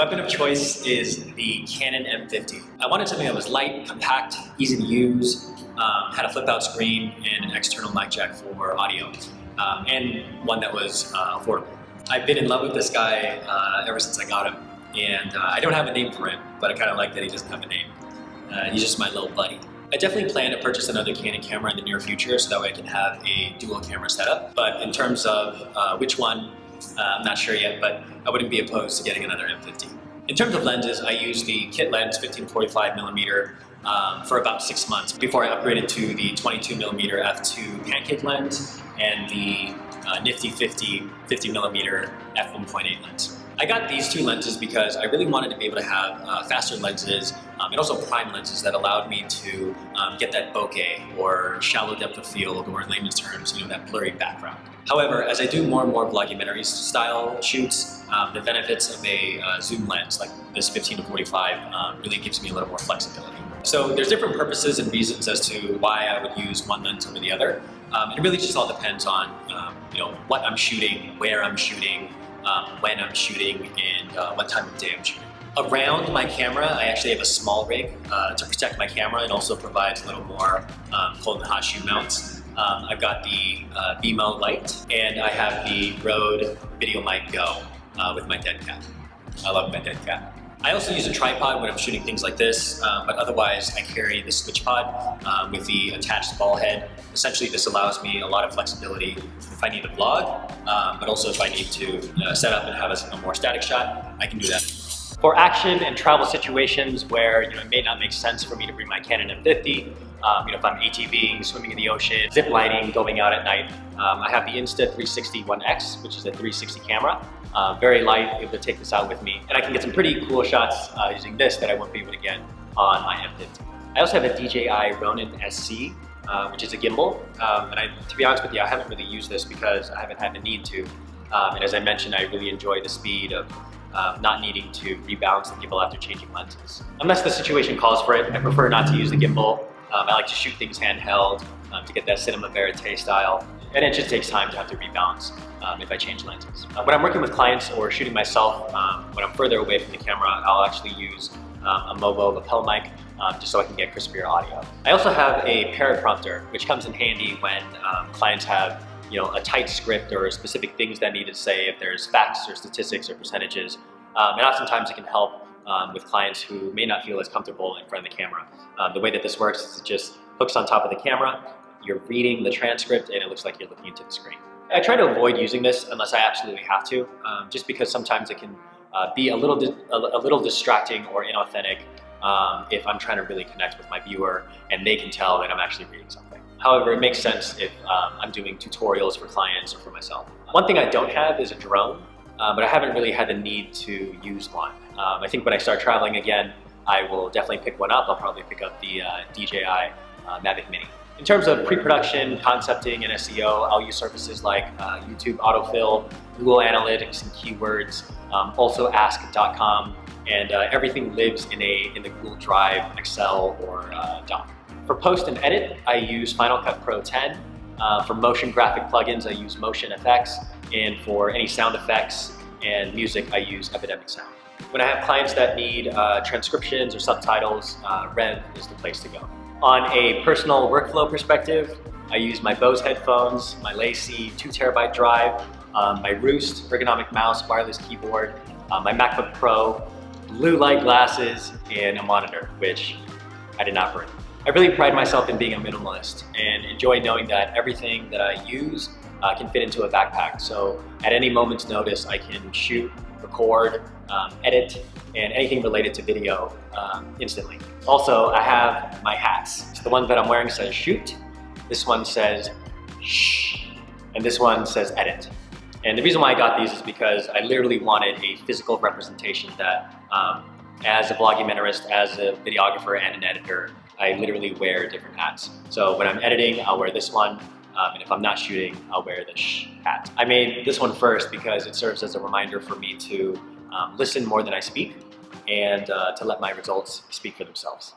weapon of choice is the Canon M50. I wanted something that was light, compact, easy to use, had a flip-out screen and an external mic jack for audio, and one that was affordable. I've been in love with this guy ever since I got him, and I don't have a name for him, but I kind of like that he doesn't have a name. He's just my little buddy. I definitely plan to purchase another Canon camera in the near future so that way I can have a dual camera setup. But in terms of which one, I'm not sure yet, but I wouldn't be opposed to getting another M50. In terms of lenses, I used the kit lens 15-45mm for about 6 months before I upgraded to the 22mm f2 pancake lens and the nifty 50mm f1.8 lens. I got these two lenses because I really wanted to be able to have faster lenses and also prime lenses that allowed me to get that bokeh or shallow depth of field, or in layman's terms, that blurry background. However, as I do more and more vlogumentary style shoots, the benefits of a zoom lens like this 15-45 really gives me a little more flexibility. So there's different purposes and reasons as to why I would use one lens over the other. It really just all depends on what I'm shooting, where I'm shooting, when I'm shooting, and what time of day I'm shooting. Around my camera, I actually have a small rig to protect my camera and also provides a little more cold and hot shoe mounts. I've got the BMO light, and I have the Rode Video Mic Go with my dead cat. I love my dead cat. I also use a tripod when I'm shooting things like this, but otherwise I carry the switch pod with the attached ball head. Essentially, this allows me a lot of flexibility if I need to vlog, but also if I need to set up and have a more static shot, I can do that. For action and travel situations where it may not make sense for me to bring my Canon M50, if I'm ATVing, swimming in the ocean, zip lining, going out at night, I have the Insta360 1X, which is a 360 camera. Very light, able to take this out with me, and I can get some pretty cool shots using this that I won't be able to get on my M50. I also have a DJI Ronin SC, which is a gimbal, and to be honest with you, I haven't really used this because I haven't had the need to. And as I mentioned, I really enjoy the speed of not needing to rebalance the gimbal after changing lenses. Unless the situation calls for it, I prefer not to use the gimbal. I like to shoot things handheld to get that cinema verite style, and it just takes time to have to rebalance if I change lenses. When I'm working with clients or shooting myself, when I'm further away from the camera, I'll actually use a Movo lapel mic just so I can get crispier audio. I also have a paraprompter, which comes in handy when clients have a tight script or specific things that need to say, if there's facts or statistics or percentages. And oftentimes it can help with clients who may not feel as comfortable in front of the camera. The way that this works is it just hooks on top of the camera, you're reading the transcript, and it looks like you're looking into the screen. I try to avoid using this unless I absolutely have to, just because sometimes it can be a little distracting or inauthentic if I'm trying to really connect with my viewer and they can tell that I'm actually reading something. However, it makes sense if I'm doing tutorials for clients or for myself. One thing I don't have is a drone, but I haven't really had the need to use one. I think when I start traveling again, I will definitely pick one up. I'll probably pick up the DJI Mavic Mini. In terms of pre-production, concepting, and SEO, I'll use services like YouTube autofill, Google Analytics and keywords, also ask.com, and everything lives in the Google Drive, Excel, or Doc. For post and edit, I use Final Cut Pro 10. For motion graphic plugins, I use Motion FX, and for any sound effects and music, I use Epidemic Sound. When I have clients that need transcriptions or subtitles, Rev is the place to go. On a personal workflow perspective, I use my Bose headphones, my Lacy 2TB drive, my Roost ergonomic mouse, wireless keyboard, my MacBook Pro, blue light glasses, and a monitor, which I did not bring. I really pride myself in being a minimalist and enjoy knowing that everything that I use can fit into a backpack. So at any moment's notice, I can shoot, record, edit, and anything related to video instantly. Also, I have my hats. So the one that I'm wearing says shoot, this one says shh, and this one says edit. And the reason why I got these is because I literally wanted a physical representation that as a vlogumentarist, as a videographer, and an editor, I literally wear different hats. So when I'm editing, I'll wear this one, and if I'm not shooting, I'll wear the shh hat. I made this one first because it serves as a reminder for me to listen more than I speak, and to let my results speak for themselves.